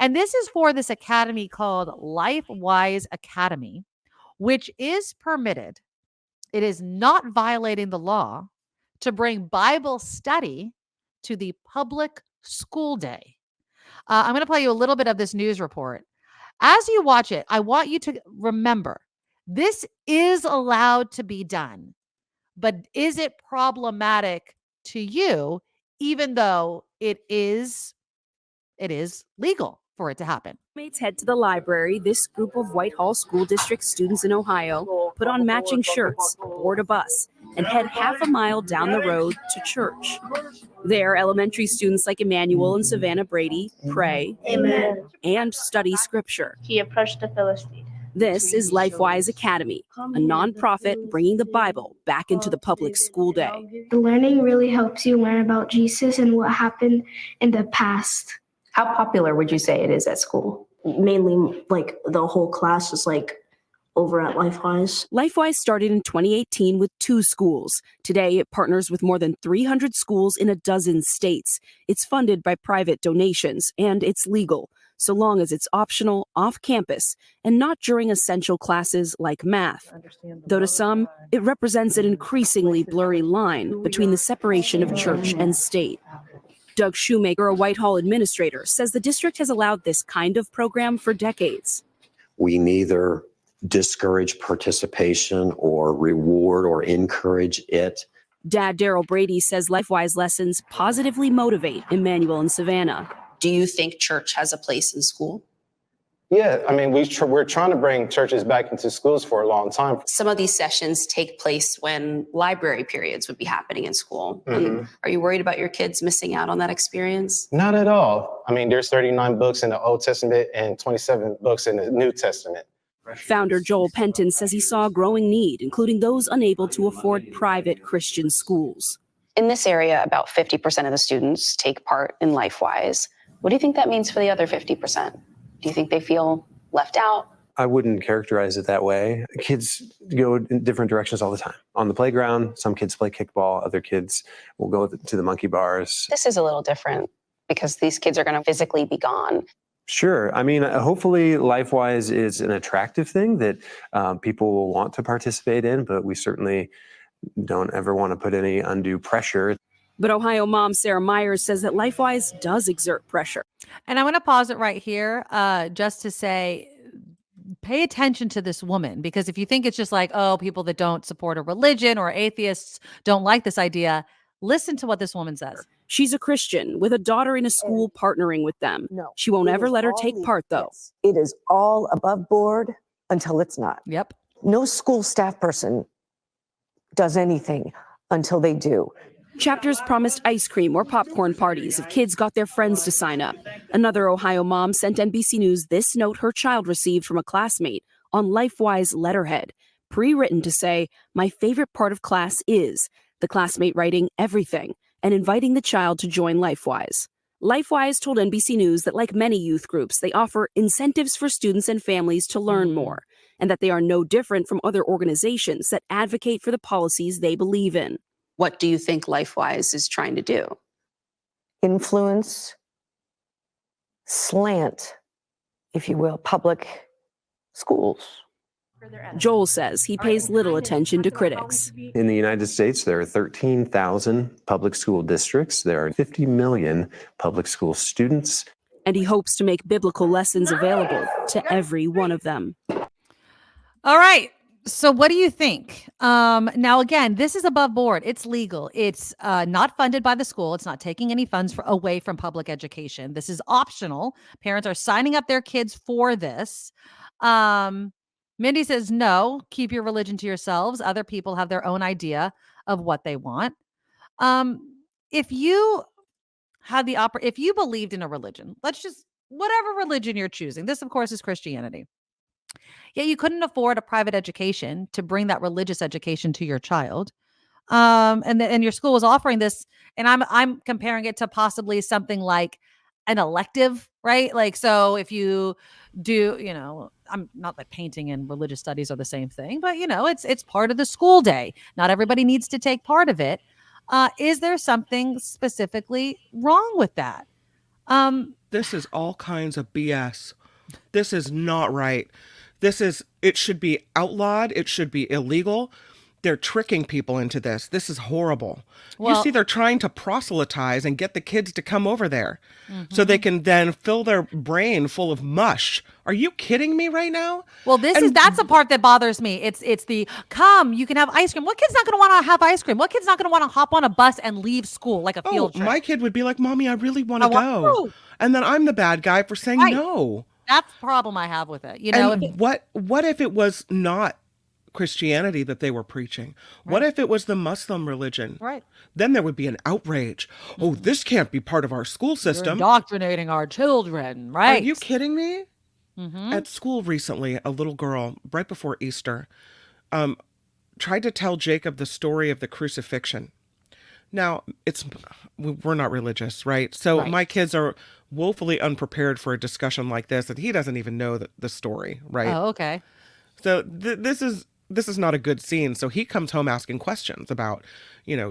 And this is for this academy called LifeWise Academy, which is permitted. It is not violating the law to bring Bible study to the public school day. I'm going to play you a little bit of this news report. As you watch it, I want you to remember this is allowed to be done, but is it problematic to you, even though it is legal for it to happen? Mates head to the library. This group of Whitehall School District students in Ohio put on matching shirts, board a bus, and head half a mile down the road to church. There, elementary students like Emmanuel and Savannah Brady pray Amen. and study scripture. He approached the Philistine. This is LifeWise Academy, a nonprofit bringing the Bible back into the public school day. The learning really helps you learn about Jesus and what happened in the past. How popular would you say it is at school? Mainly, like, the whole class is, like, over at LifeWise. LifeWise started in 2018 with 2 schools. Today, it partners with more than 300 schools in a dozen states. It's funded by private donations, and it's legal, so long as it's optional, off campus, and not during essential classes like math. Though to some, it represents an increasingly blurry line between the separation of church and state. Doug Shoemaker, a Whitehall administrator, says the district has allowed this kind of program for decades. We neither discourage participation or reward or encourage it. Dad Daryl Brady says LifeWise lessons positively motivate Emmanuel and Savannah. Do you think church has a place in school? Yeah, I mean, we're trying to bring churches back into schools for a long time. Some of these sessions take place when library periods would be happening in school. Mm-hmm. Are you worried about your kids missing out on that experience? Not at all. I mean, there's 39 books in the Old Testament and 27 books in the New Testament. Founder Joel Penton says he saw a growing need, including those unable to afford private Christian schools. In this area, about 50% of the students take part in LifeWise. What do you think that means for the other 50%? Do you think they feel left out? I wouldn't characterize it that way. Kids go in different directions all the time. On the playground, some kids play kickball, other kids will go to the monkey bars. This is a little different because these kids are going to physically be gone. Sure. I mean, hopefully LifeWise is an attractive thing that people will want to participate in, but we certainly don't ever want to put any undue pressure. But Ohio mom Sarah Myers says that LifeWise does exert pressure. And I want to pause it right here just to say, pay attention to this woman, because if you think it's just like, oh, people that don't support a religion or atheists don't like this idea, listen to what this woman says. She's a Christian with a daughter in a school partnering with them. No, she won't ever let her take part, though. Yes. It is all above board until it's not. Yep. No school staff person does anything until they do. Chapters promised ice cream or popcorn parties if kids got their friends to sign up. Another Ohio mom sent NBC News this note her child received from a classmate on LifeWise letterhead, pre-written to say, "My favorite part of class is," the classmate writing everything and inviting the child to join LifeWise. LifeWise told NBC News that like many youth groups, they offer incentives for students and families to learn more, and that they are no different from other organizations that advocate for the policies they believe in. What do you think LifeWise is trying to do? Influence, slant, if you will, public schools. Joel says he pays little attention to critics. In the United States, there are 13,000 public school districts. There are 50 million public school students. And he hopes to make biblical lessons available to every one of them. All right. So what do you think? Now, again, this is above board. It's legal. It's not funded by the school. It's not taking any funds away from public education. This is optional. Parents are signing up their kids for this. Mindy says, no, keep your religion to yourselves. Other people have their own idea of what they want. If you had the if you believed in a religion, whatever religion you're choosing, this of course is Christianity. Yet you couldn't afford a private education to bring that religious education to your child. And your school was offering this, and I'm comparing it to possibly something like an elective, right? Like, so if you do, I'm not that painting and religious studies are the same thing, but it's part of the school day. Not everybody needs to take part of it. Is there something specifically wrong with that? this is all kinds of BS. This is not right. It should be outlawed. It should be illegal. They're tricking people into this. This is horrible. Well- you see, they're trying to proselytize and get the kids to come over there so they can then fill their brain full of mush. Are you kidding me right now? Well, that's the part that bothers me. It's the come, you can have ice cream. What kid's not going to want to have ice cream? What kid's not going to want to hop on a bus and leave school like a field trip? My kid would be like, Mommy, I really want to want go. to. And then I'm the bad guy for saying Right. no. That's the problem I have with it. You know, And what if it was not Christianity that they were preaching? What if it was the Muslim religion? right. Then there would be an outrage. Oh, this can't be part of our school You're system. indoctrinating our children, right? Are you kidding me? Mhm. At school recently, a little girl, right before Easter, tried to tell Jacob the story of the crucifixion. Now, we're not religious, right? So Right. my kids are woefully unprepared for a discussion like this, and he doesn't even know the story, right? Oh, okay. So this is not a good scene. So he comes home asking questions about,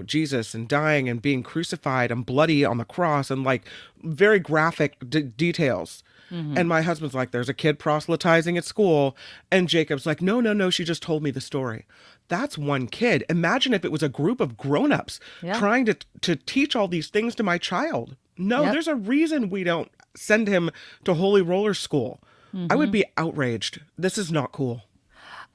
Jesus and dying and being crucified and bloody on the cross and like very graphic details. And my husband's like, there's a kid proselytizing at school. And Jacob's like, no, she just told me the story. That's one kid. Imagine if it was a group of grownups Yeah. trying to teach all these things to my child. No, Yep. there's a reason we don't send him to Holy Roller School. I would be outraged. This is not cool.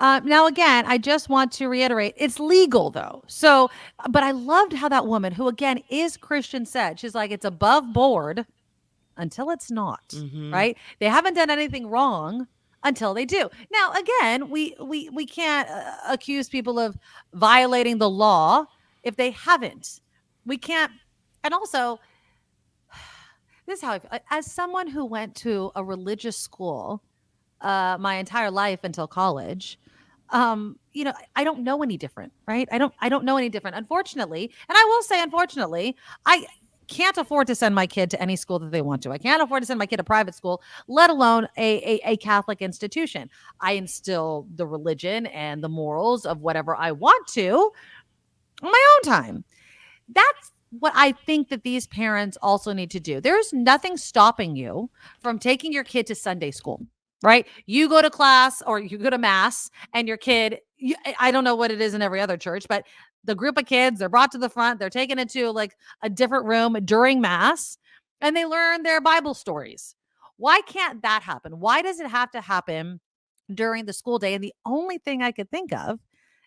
Now, again, I just want to reiterate, it's legal though. So, but I loved how that woman, who again is Christian, said, she's like, it's above board until it's not, right? They haven't done anything wrong until they do. Now, again, we can't accuse people of violating the law if they haven't. We can't. And also, this is how I feel. As someone who went to a religious school my entire life until college, I don't know any different, right? I don't know any different, unfortunately. And I will say, unfortunately, I can't afford to send my kid to any school that they want to. I can't afford to send my kid to private school, let alone a Catholic institution. I instill the religion and the morals of whatever I want to on my own time. That's what I think that these parents also need to do. There's nothing stopping you from taking your kid to Sunday school, right? You go to class or you go to mass and your kid, I don't know what it is in every other church, but the group of kids, they're brought to the front, they're taken into like a different room during mass and they learn their Bible stories. Why can't that happen? Why does it have to happen during the school day? And the only thing I could think of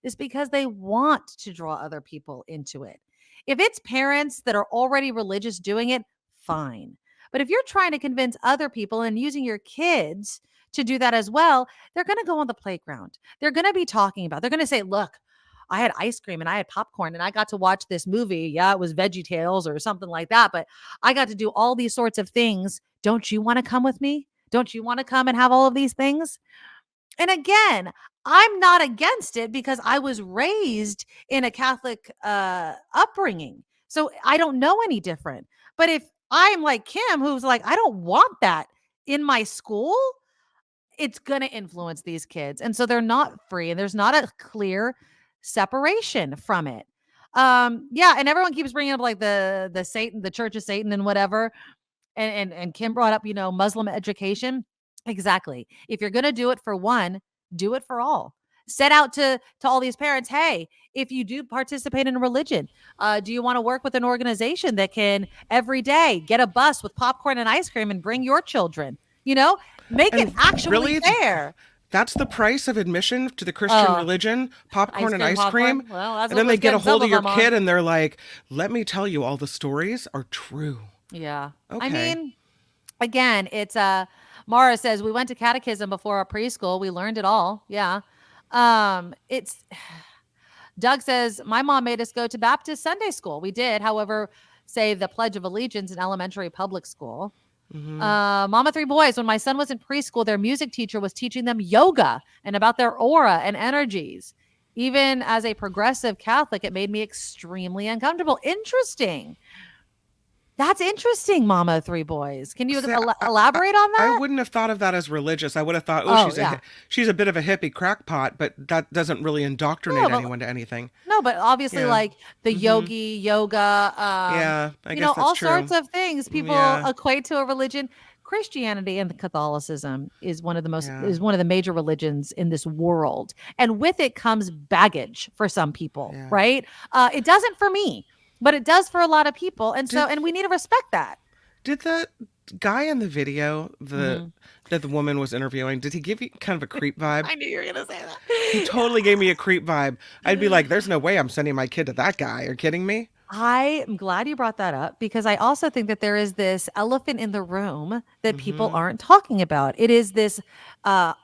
is because they want to draw other people into it. If it's parents that are already religious doing it, fine. But if you're trying to convince other people and using your kids to do that as well, they're going to go on the playground. They're going to be talking about, they're going to say, look, I had ice cream and I had popcorn and I got to watch this movie. Yeah, it was Veggie Tales or something like that. But I got to do all these sorts of things. Don't you want to come with me? Don't you want to come and have all of these things? And again, I'm not against it because I was raised in a Catholic upbringing. So I don't know any different. But if I'm like Kim, who's like, I don't want that in my school, it's going to influence these kids. And so they're not free and there's not a clear separation from it. Yeah. And everyone keeps bringing up like the Satan, the Church of Satan and whatever. And Kim brought up, Muslim education. Exactly. If you're going to do it for one, do it for all. Set out to all these parents, hey, if you do participate in a religion, do you want to work with an organization that can every day get a bus with popcorn and ice cream and bring your children? Make it actually really, fair. That's the price of admission to the Christian religion, popcorn and ice cream. Well, that's and then they get a hold of your kid and they're like, let me tell you, all the stories are true. Yeah. Okay. I mean, again, it's Mara says we went to catechism before our preschool. We learned it all. Yeah. It's Doug says my mom made us go to Baptist Sunday school. We did, however, say the Pledge of Allegiance in elementary public school. Mama Three Boys, when my son was in preschool, their music teacher was teaching them yoga and about their aura and energies. Even as a progressive Catholic, it made me extremely uncomfortable. Interesting. That's interesting, Mama Three Boys. Can you elaborate on that? I wouldn't have thought of that as religious. I would have thought, she's a bit of a hippie crackpot, but that doesn't really indoctrinate anyone to anything. No, but obviously, like the yoga, I guess that's all true. sorts of things people equate to a religion. Christianity and Catholicism is one of the Yeah. is one of the major religions in this world, and with it comes baggage for some people, Yeah. right? It doesn't for me, but it does for a lot of people, and Did and we need to respect that. did the guy in the video Mhm. that the woman was interviewing, did he give you kind of a creep vibe? I knew you were gonna say that. He totally gave me a creep vibe. I'd be like, there's no way I'm sending my kid to that guy. Are you kidding me? I am glad you brought that up because I also think that there is this elephant in the room that people Mhm. aren't talking about. It is this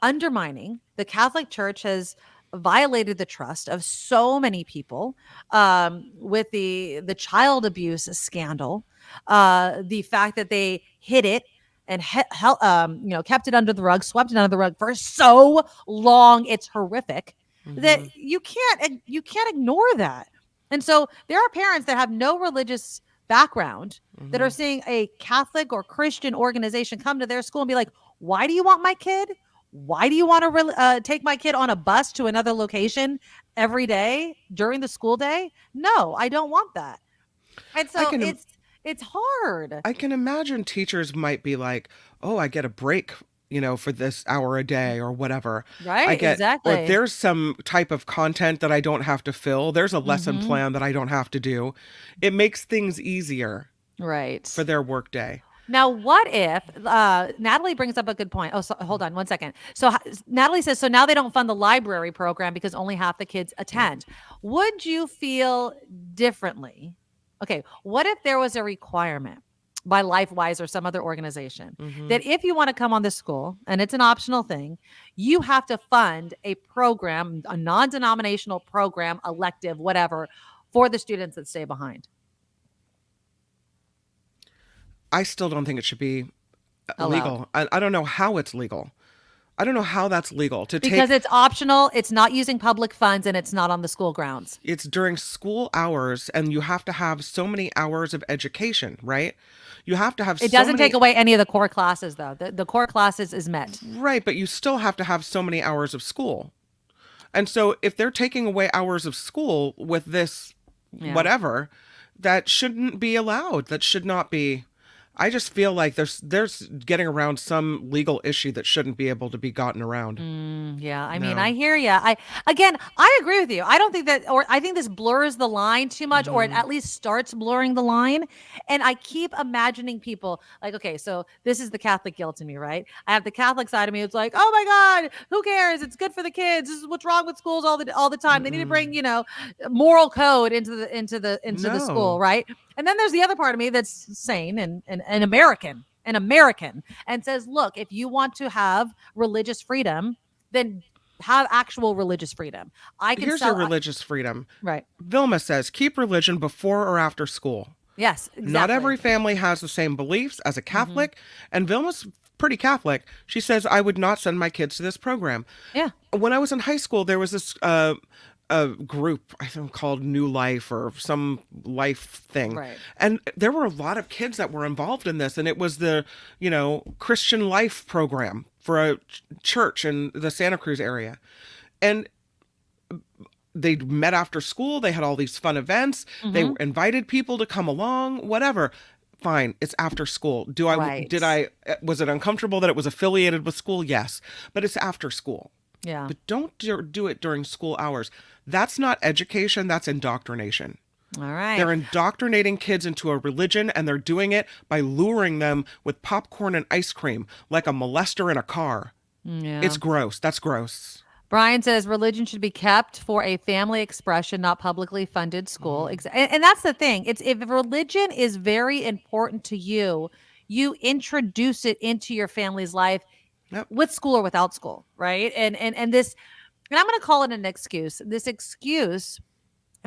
undermining. The Catholic Church has violated the trust of so many people with the child abuse scandal, the fact that they hid it and kept it under the rug, swept it under the rug for so long. It's horrific that Mhm. you can't ignore that. And so there are parents that have no religious background that are Mhm. seeing a Catholic or Christian organization come to their school and be like, "Why do you want my kid? Why do you want to take my kid on a bus to another location every day during the school day? No, I don't want that." And I so can it's hard, I can imagine teachers might be like, "Oh, I get a break, for this hour a day or whatever. I right? get or Exactly. there's some type of content that I don't have to fill. There's a lesson Hmm. plan that I don't have to do." It makes things easier for Right. their workday. Now, what if Natalie brings up a good point? Oh, so hold on one second. So Natalie says, so now they don't fund the library program because only half the kids attend. Would you feel differently? Okay, what if there was a requirement by LifeWise or some other organization Mhm. that if you want to come on this school and it's an optional thing, you have to fund a program, a non-denominational program, elective, whatever, for the students that stay behind? I still don't think it should be Allowed. legal. I don't know how it's legal. I don't know how that's legal to Because take it's optional, it's not using public funds, and it's not on the school grounds. it's during school hours and you have to have so many hours of education, right? You have to have It so doesn't many take away any of the core classes, though. The core classes is met. right, but you still have to have so many hours of school. And so if they're taking away hours of school with this Yeah. whatever, that shouldn't be allowed. That should not be. I just feel like there's getting around some legal issue that shouldn't be able to be gotten around. Yeah. I mean, I No. hear you. I agree with you. I don't think that, or I think this blurs the line too much, or it Mhm. at least starts blurring the line. And I keep imagining people like, okay, so this is the Catholic guilt in me, right? I have the Catholic side of me. It's like, oh my God, who cares? It's good for the kids. This is what's wrong with schools all the time. They need to bring, Mm-mm. moral code into the school, No. right? And then there's the other part of me that's sane and American, an American, and says, look, if you want to have religious freedom, then have actual religious freedom. I can Here's your sell religious freedom. right. Vilma says, keep religion before or after school. Yes, Not exactly. every family has the same beliefs as a Hmm. Catholic, and Vilma's pretty Catholic. She says, I would not send my kids to this program. Yeah. When I was in high school, there was this a group, I think called New Life or some life thing. Right. And there were a lot of kids that were involved in this. And it was the, Christian Life program for a church in the Santa Cruz area. And they met after school. They had all these fun events. They Hmm. invited people to come along, whatever. Fine, it's after school. Right. Was it uncomfortable that it was affiliated with school? Yes, but it's after school. Yeah. But don't do it during school hours. That's not education, that's indoctrination. All right. They're indoctrinating kids into a religion, and they're doing it by luring them with popcorn and ice cream like a molester in a car. Yeah. It's gross. That's gross. Brian says religion should be kept for a family expression, not publicly funded school. Mhm. And that's the thing. It's if religion is very important to you, you introduce it into your family's life Yep. with school or without school, right? And this, and I'm going to call it an excuse. This excuse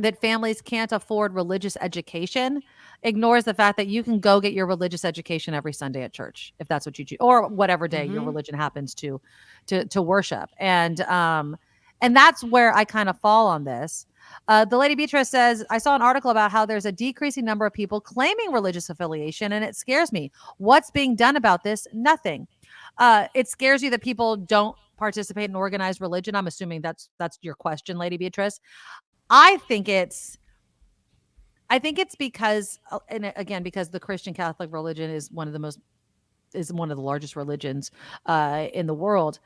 that families can't afford religious education ignores the fact that you can go get your religious education every Sunday at church if that's what you choose, or whatever day your Mhm. religion happens to worship. And that's where I kind of fall on this. The lady Beatrice says, I saw an article about how there's a decreasing number of people claiming religious affiliation, and it scares me. What's being done about this? Nothing. It scares you that people don't participate in organized religion. I'm assuming that's your question, Lady Beatrice. I think it's because, and again, because the Christian Catholic religion is one of the most is one of the largest religions in the world.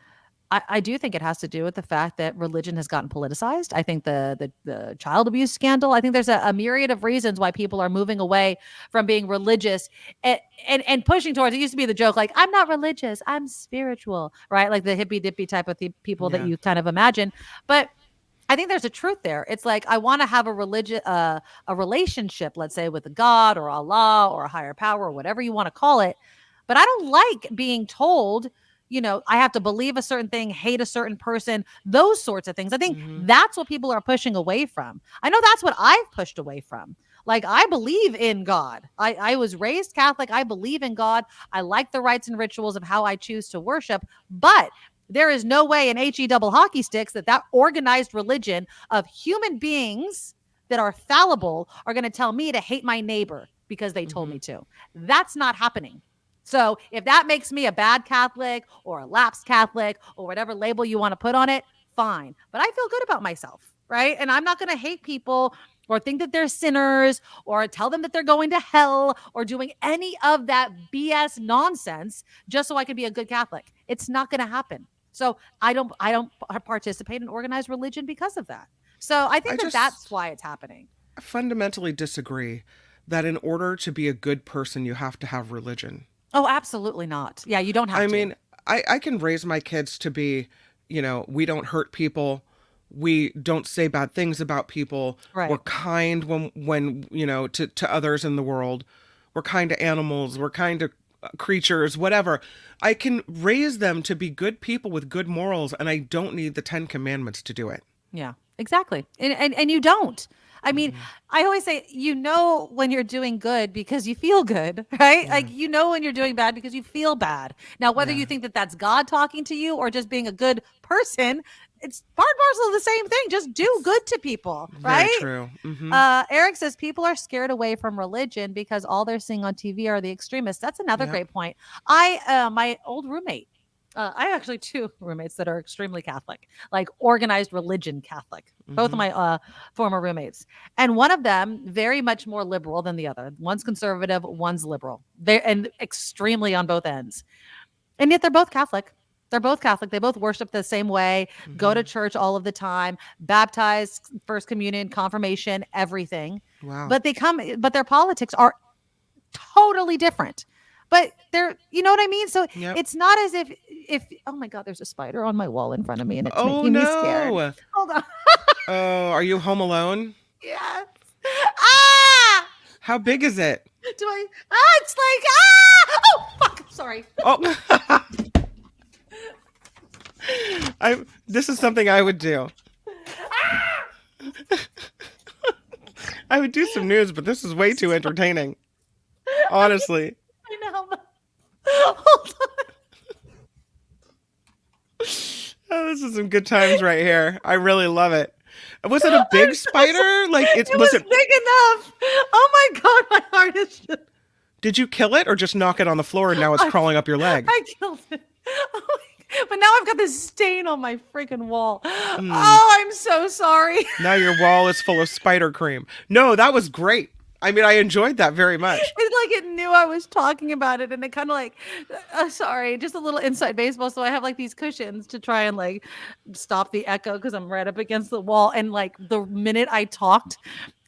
I do think it has to do with the fact that religion has gotten politicized. I think the child abuse scandal. I think there's a myriad of reasons why people are moving away from being religious and pushing towards. It used to be the joke, like, I'm not religious, I'm spiritual, right? Like the hippy dippy type of people that Yeah. you kind of imagine. But I think there's a truth there. It's like, I want to have a relationship, let's say, with a God or Allah or a higher power or whatever you want to call it. But I don't like being told, I have to believe a certain thing, hate a certain person, those sorts of things. I think that's what people are pushing away from. I know that's what I've pushed away from. Like, I believe in God. I was raised Catholic. I believe in God. I like the rites and rituals of how I choose to worship. But there is no way in HE double hockey sticks that organized religion of human beings that are fallible are going to tell me to hate my neighbor because they told me to. That's not happening. So if that makes me a bad Catholic or a lapsed Catholic or whatever label you want to put on it, fine. But I feel good about myself, right? And I'm not going to hate people or think that they're sinners or tell them that they're going to hell or doing any of that BS nonsense just so I can be a good Catholic. It's not going to happen. So I don't participate in organized religion because of that. So I think that's why it's happening. I fundamentally disagree that in order to be a good person, you have to have religion. Oh, absolutely not. Yeah, you don't have to. I mean, I can raise my kids to be, we don't hurt people. We don't say bad things about people. Right. We're kind when to others in the world. We're kind to animals. We're kind to creatures, whatever. I can raise them to be good people with good morals, and I don't need the 10 Commandments to do it. Yeah, exactly. And you don't. I mean, I always say, when you're doing good because you feel good, right? Yeah. Like, when you're doing bad because you feel bad. Now, whether you think that that's God talking to you or just being a good person, it's part and parcel of the same thing. Just do good to people, right? Very true. Eric says people are scared away from religion because all they're seeing on TV are the extremists. That's another great point. My old roommate, I have actually 2 roommates that are extremely Catholic, like organized religion Catholic, both of my former roommates. And one of them very much more liberal than the other. One's conservative, one's liberal. And extremely on both ends. And yet they're both Catholic. They're both Catholic. They both worship the same way, go to church all of the time, baptized, first communion, confirmation, everything. Wow. But their politics are totally different. But you know what I mean? So it's not as if, oh my God, there's a spider on my wall in front of me and it's making me scared. Hold on. Oh, are you home alone? Yes. How big is it? It's like, oh, fuck. Sorry. Oh. This is something I would do. I would do some news, but this is way too entertaining. Honestly. I know. Hold on. Oh, this is some good times right here. I really love it. Was it a big spider? Like it was big enough. Oh my God, my heart is just... Did you kill it or just knock it on the floor and now it's crawling up your leg? I killed it. Oh my God. But now I've got this stain on my freaking wall. Oh, I'm so sorry. Now your wall is full of spider cream. No, that was great. I mean, I enjoyed that very much. It's like it knew I was talking about it, and it kind of like, sorry, just a little inside baseball. So I have like these cushions to try and like stop the echo because I'm right up against the wall. And like the minute I talked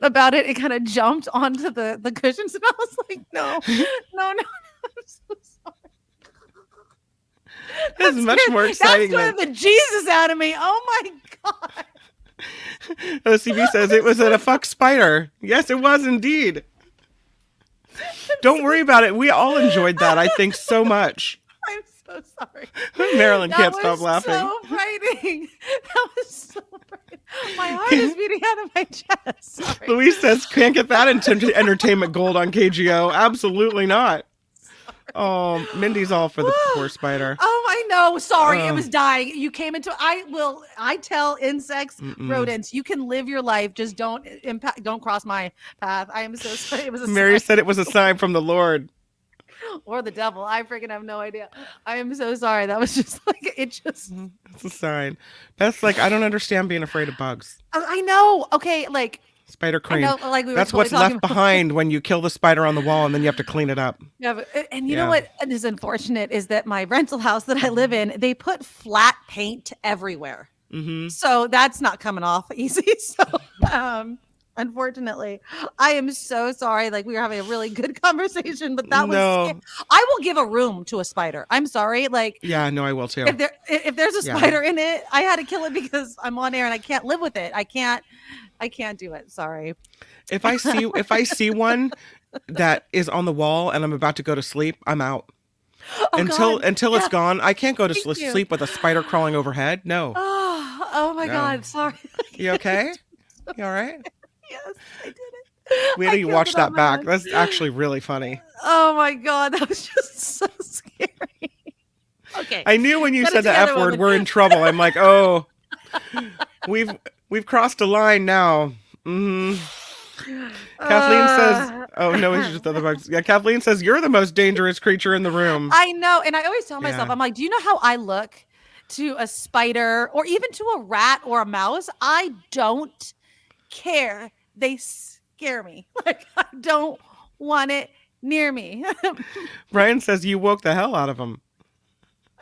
about it, it kind of jumped onto the cushions, and I was like, no. I'm so sorry. This is much more exciting than the Jesus out of me. Oh my God. OCB says it was a fuck spider. Yes, it was indeed. Don't worry about it. We all enjoyed that, I think, so much. I'm so sorry. Marilyn can't stop laughing. That was so frightening. That was so frightening. My heart is beating out of my chest. Sorry. Louise says, can't get that entertainment gold on KGO. Absolutely not. Oh, Mindy's all for the poor spider. Oh, I know. Sorry, it was dying. You came into. I tell insects, rodents, you can live your life. Just don't cross my path. I am so sorry. It was a Mary sign. said it was a sign from the Lord. Or the devil. I freaking have no idea. I am so sorry. That was just like it. Just. It's a sign. That's like I don't understand being afraid of bugs. I know. Okay, like Spider I cream. know, like we were That's totally what's talking left about. behind when you kill the spider on the wall and then you have to clean it up. Yeah, and you Yeah. know what is unfortunate is that my rental house that I live in, they put flat paint everywhere. Mm-hmm. So that's not coming off easy. So unfortunately, I am so sorry. Like we were having a really good conversation, but that was No. I will give a room to a spider. I'm sorry. Like Yeah, no, I will too. if there's a Yeah. spider in it, I had to kill it because I'm on air and I can't live with it. I can't do it. Sorry. If I see one that is on the wall and I'm about to go to sleep, I'm out. Oh, until God. it's Yeah. gone. I can't go to Thank you. sleep with a spider crawling overhead. No. Oh my No. God. Sorry. You okay? You all right? Yes, I did it. Wait I till you killed watch it on that my back. own. That's actually really funny. Oh my God. That was just so scary. Okay. I knew when you Get it said the together, F word, woman. we're in trouble. I'm like, oh, we've crossed a line now. Mm-hmm. Kathleen says, oh no, it's just other bugs. Yeah, Kathleen says, you're the most dangerous creature in the room. I know. And I always tell myself, Yeah. I'm like, do you know how I look to a spider or even to a rat or a mouse? I don't care. They scare me. Like, I don't want it near me. Brian says, you woke the hell out of him.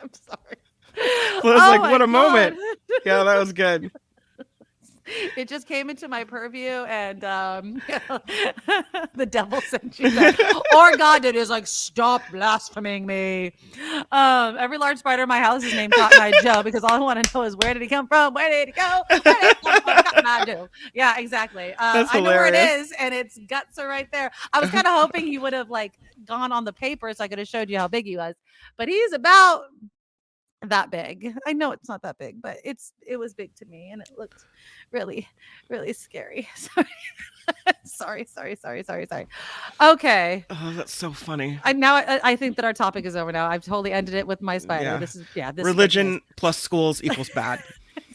I'm sorry. I was Oh like, my what a God. moment. Yeah, that was good. It just came into my purview and the devil sent you that. Or God did is like, stop blaspheming me. Every large spider in my house is named Cotton Eye Joe because all I want to know is where did he come from? Where did he go? Where did he come from? Cotton Eye Joe. Yeah, exactly. That's I know where it hilarious. is and its guts are right there. I was kind of hoping he would have like gone on the paper so I could have showed you how big he was. But he's about that big. I know it's not that big, but it was big to me and it looked really, really scary. Sorry. sorry. Okay. Oh, that's so funny. I think that our topic is over now. I've totally ended it with my spider. Yeah. This is Religion plus schools equals bad.